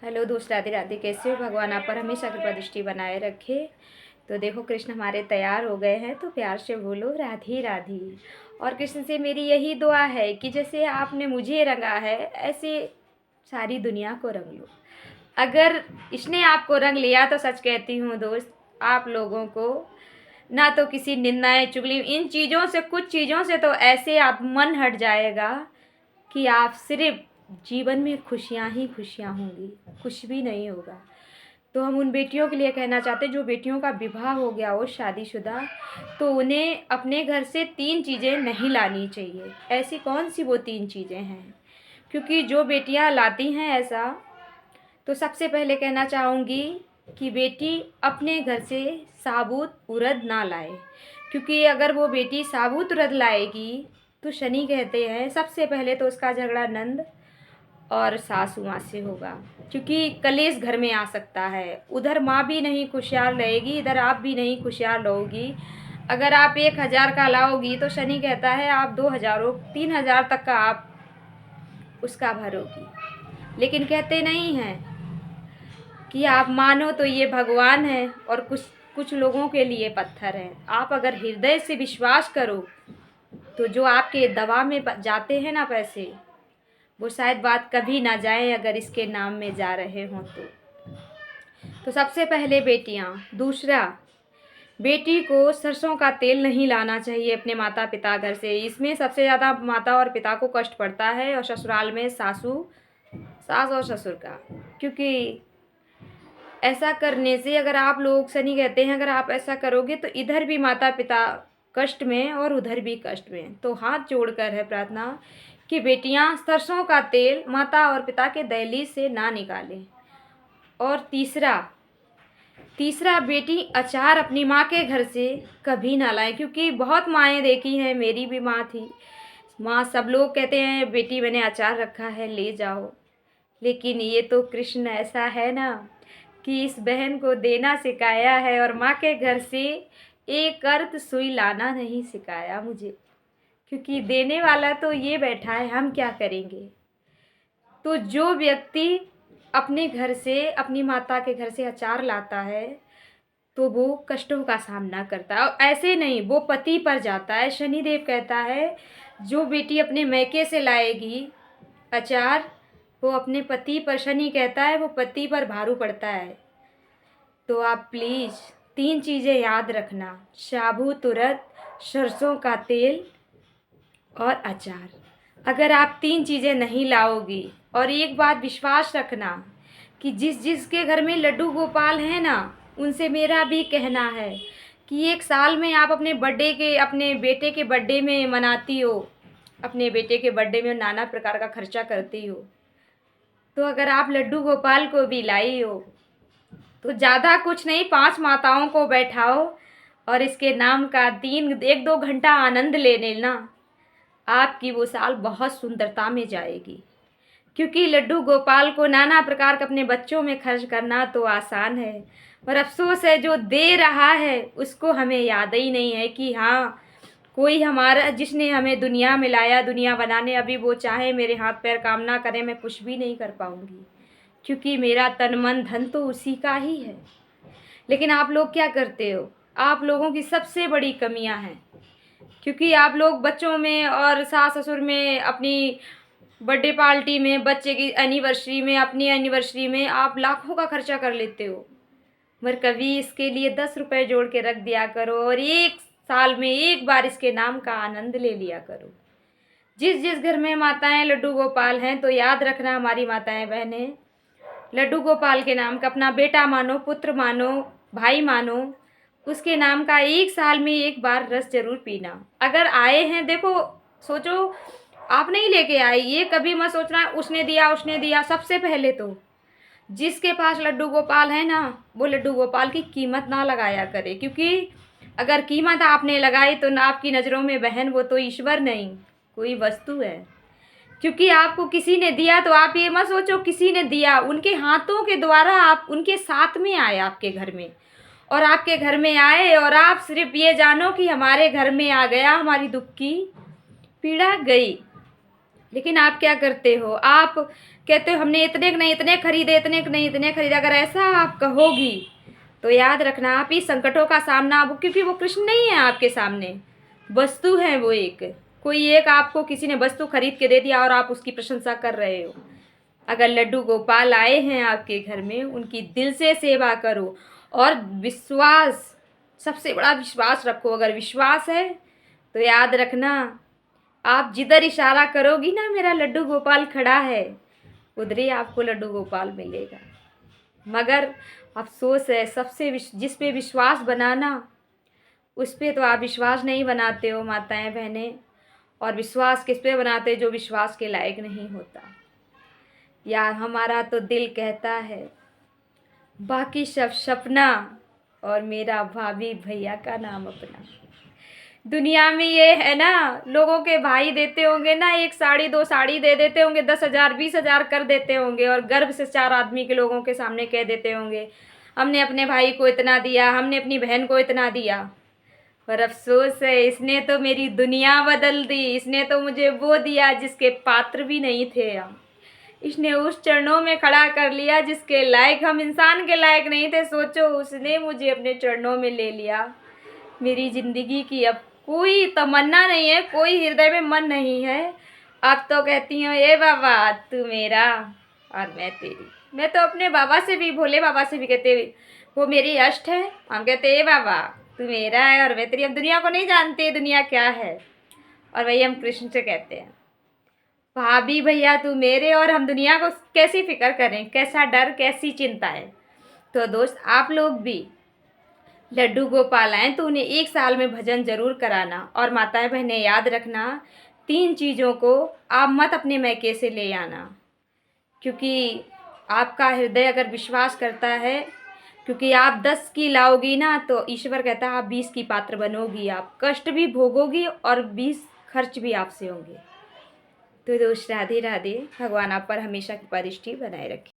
Hello दोस्त, राधे राधे। कैसे हो? भगवान आप पर हमेशा कृपा दृष्टि बनाए रखे। तो देखो, कृष्ण हमारे तैयार हो गए हैं, तो प्यार से बोलो राधे राधे। और कृष्ण से मेरी यही दुआ है कि जैसे आपने मुझे रंगा है, ऐसे सारी दुनिया को रंग लो। अगर इसने आपको रंग लिया तो सच कहती हूँ दोस्त, आप लोगों को ना तो किसी निंदाएं चुगली इन चीज़ों से, कुछ चीज़ों से तो ऐसे आप मन हट जाएगा कि आप सिर्फ जीवन में खुशियाँ ही खुशियाँ होंगी, कुछ भी नहीं होगा। तो हम उन बेटियों के लिए कहना चाहते हैं जो बेटियों का विवाह हो गया हो, शादीशुदा, तो उन्हें अपने घर से 3 चीज़ें नहीं लानी चाहिए। ऐसी कौन सी वो 3 चीज़ें हैं? क्योंकि जो बेटियां लाती हैं ऐसा, तो सबसे पहले कहना चाहूँगी कि बेटी अपने घर से साबुत उड़द ना लाए। क्योंकि अगर वो बेटी साबुत उड़द लाएगी तो शनि कहते हैं सबसे पहले तो उसका झगड़ा नंद और सासू माँ से होगा, क्योंकि कलेश घर में आ सकता है। उधर माँ भी नहीं खुशहाल रहेगी, इधर आप भी नहीं खुशहाल रहोगी। अगर आप 1,000 का लाओगी तो शनि कहता है आप 2,000 3,000 तक का आप उसका भरोगी। लेकिन कहते नहीं हैं कि आप मानो तो ये भगवान है और कुछ कुछ लोगों के लिए पत्थर हैं। आप अगर हृदय से विश्वास करो तो जो आपके दवा में जाते हैं ना पैसे, वो शायद बात कभी ना जाए अगर इसके नाम में जा रहे हों तो सबसे पहले बेटियां। दूसरा, बेटी को सरसों का तेल नहीं लाना चाहिए अपने माता पिता घर से। इसमें सबसे ज़्यादा माता और पिता को कष्ट पड़ता है, और ससुराल में सास और ससुर का। क्योंकि ऐसा करने से, अगर आप लोग, शनि कहते हैं अगर आप ऐसा करोगे तो इधर भी माता पिता कष्ट में और उधर भी कष्ट में। तो हाथ जोड़कर है प्रार्थना कि बेटियां सरसों का तेल माता और पिता के दहलीज से ना निकालें। और तीसरा बेटी अचार अपनी माँ के घर से कभी ना लाए। क्योंकि बहुत माएँ देखी हैं, मेरी भी माँ थी, माँ सब लोग कहते हैं बेटी मैंने अचार रखा है ले जाओ, लेकिन ये तो कृष्ण ऐसा है ना कि इस बहन को देना सिखाया है और माँ के घर से एक अर्थ सुई लाना नहीं सिखाया मुझे। क्योंकि देने वाला तो ये बैठा है, हम क्या करेंगे। तो जो व्यक्ति अपने घर से, अपनी माता के घर से अचार लाता है तो वो कष्टों का सामना करता है। और ऐसे नहीं, वो पति पर जाता है। शनिदेव कहता है जो बेटी अपने मैके से लाएगी अचार, वो अपने पति पर, शनि कहता है वो पति पर भारू पड़ता है। तो आप प्लीज़ 3 चीज़ें याद रखना, साबुत उड़द, सरसों का तेल और अचार। अगर आप 3 चीज़ें नहीं लाओगी, और एक बात विश्वास रखना कि जिस जिसके घर में लड्डू गोपाल हैं ना, उनसे मेरा भी कहना है कि 1 साल में आप अपने अपने बेटे के बर्थडे में मनाती हो, अपने बेटे के बर्थडे में नाना प्रकार का खर्चा करती हो, तो अगर आप लड्डू गोपाल को भी लाई हो तो ज़्यादा कुछ नहीं, 5 माताओं को बैठाओ और इसके नाम का 1-2 घंटा आनंद ले लेना। आपकी वो साल बहुत सुंदरता में जाएगी। क्योंकि लड्डू गोपाल को नाना प्रकार का अपने बच्चों में खर्च करना तो आसान है, पर अफसोस है जो दे रहा है उसको हमें याद ही नहीं है कि हाँ, कोई हमारा, जिसने हमें दुनिया में लाया, दुनिया बनाने, अभी वो चाहे मेरे हाथ पैर काम ना करें, मैं कुछ भी नहीं कर पाऊँगी। क्योंकि मेरा तन मन धन तो उसी का ही है। लेकिन आप लोग क्या करते हो? आप लोगों की सबसे बड़ी कमियां हैं। क्योंकि आप लोग बच्चों में और सास ससुर में, अपनी बर्थडे पार्टी में, बच्चे की एनिवर्सरी में, अपनी एनिवर्सरी में आप लाखों का खर्चा कर लेते हो। मगर कभी इसके लिए 10 रुपए जोड़ के रख दिया करो और 1 साल में एक बार इसके नाम का आनंद ले लिया करो। जिस जिस घर में माताएं लड्डू गोपाल हैं, तो याद रखना हमारी माताएं बहनें, लड्डू गोपाल के नाम का अपना बेटा मानो, पुत्र मानो, भाई मानो, उसके नाम का 1 साल में एक बार रस जरूर पीना। अगर आए हैं, देखो, सोचो आप नहीं लेके आए, ये कभी मत सोचना उसने दिया। सबसे पहले तो जिसके पास लड्डू गोपाल है ना, वो लड्डू गोपाल की कीमत ना लगाया करे। क्योंकि अगर कीमत आपने लगाई तो ना, आपकी नज़रों में बहन वो तो ईश्वर नहीं, कोई वस्तु है। क्योंकि आपको किसी ने दिया, तो आप ये मत सोचो किसी ने दिया, उनके हाथों के द्वारा आप उनके साथ में आए आपके घर में, और आपके घर में आए और आप सिर्फ ये जानो कि हमारे घर में आ गया, हमारी दुख की पीड़ा गई। लेकिन आप क्या करते हो, आप कहते हो हमने इतने के नहीं इतने खरीदे, इतने के नहीं इतने खरीदे। अगर ऐसा आप कहोगी तो याद रखना आप ही संकटों का सामना, आप क्योंकि वो कृष्ण नहीं है आपके सामने, वस्तु है वो एक। कोई एक आपको किसी ने वस्तु खरीद के दे दिया और आप उसकी प्रशंसा कर रहे हो। अगर लड्डू गोपाल आए हैं आपके घर में, उनकी दिल से सेवा करो और विश्वास, सबसे बड़ा विश्वास रखो। अगर विश्वास है तो याद रखना, आप जिधर इशारा करोगी ना मेरा लड्डू गोपाल खड़ा है, उधर ही आपको लड्डू गोपाल मिलेगा। मगर अफसोस है, जिस पे विश्वास बनाना, उस पे तो आप विश्वास नहीं बनाते हो माताएं बहनें। और विश्वास किस पे बनाते, जो विश्वास के लायक नहीं होता। यार हमारा तो दिल कहता है बाकी सब सपना, और मेरा भाभी भैया का नाम अपना। दुनिया में ये है ना, लोगों के भाई देते होंगे ना, एक साड़ी दो साड़ी दे देते होंगे, 10,000 20,000 कर देते होंगे, और गर्व से 4 आदमी के लोगों के सामने कह देते होंगे हमने अपने भाई को इतना दिया, हमने अपनी बहन को इतना दिया। पर अफसोस है, इसने तो मेरी दुनिया बदल दी। इसने तो मुझे वो दिया जिसके पात्र भी नहीं थे हम। इसने उस चरणों में खड़ा कर लिया जिसके लायक हम इंसान के लायक नहीं थे। सोचो, उसने मुझे अपने चरणों में ले लिया। मेरी ज़िंदगी की अब कोई तमन्ना नहीं है, कोई हृदय में मन नहीं है। अब तो कहती हूँ ए बाबा तू मेरा और मैं तेरी। मैं तो अपने बाबा से भी, भोले बाबा से भी कहते, वो मेरी अष्ट है, हम कहते ए बाबा तू मेरा है और मैं तेरी। हम दुनिया को नहीं जानते दुनिया क्या है, और वही हम कृष्ण से कहते हैं भाभी भैया तू मेरे, और हम दुनिया को कैसी फिक्र करें, कैसा डर, कैसी चिंता है। तो दोस्त आप लोग भी लड्डू गोपाल आएँ तो उन्हें 1 साल में भजन ज़रूर कराना। और माताएं बहनें याद रखना, 3 चीज़ों को आप मत अपने मैके से ले आना, क्योंकि आपका हृदय अगर विश्वास करता है, क्योंकि आप 10 की लाओगी ना तो ईश्वर कहता है आप 20 की पात्र बनोगी। आप कष्ट भी भोगोगी और 20 खर्च भी आपसे होंगे। तो दोस्त राधे राधे, भगवान आप पर हमेशा कृपा दृष्टि बनाए रखे।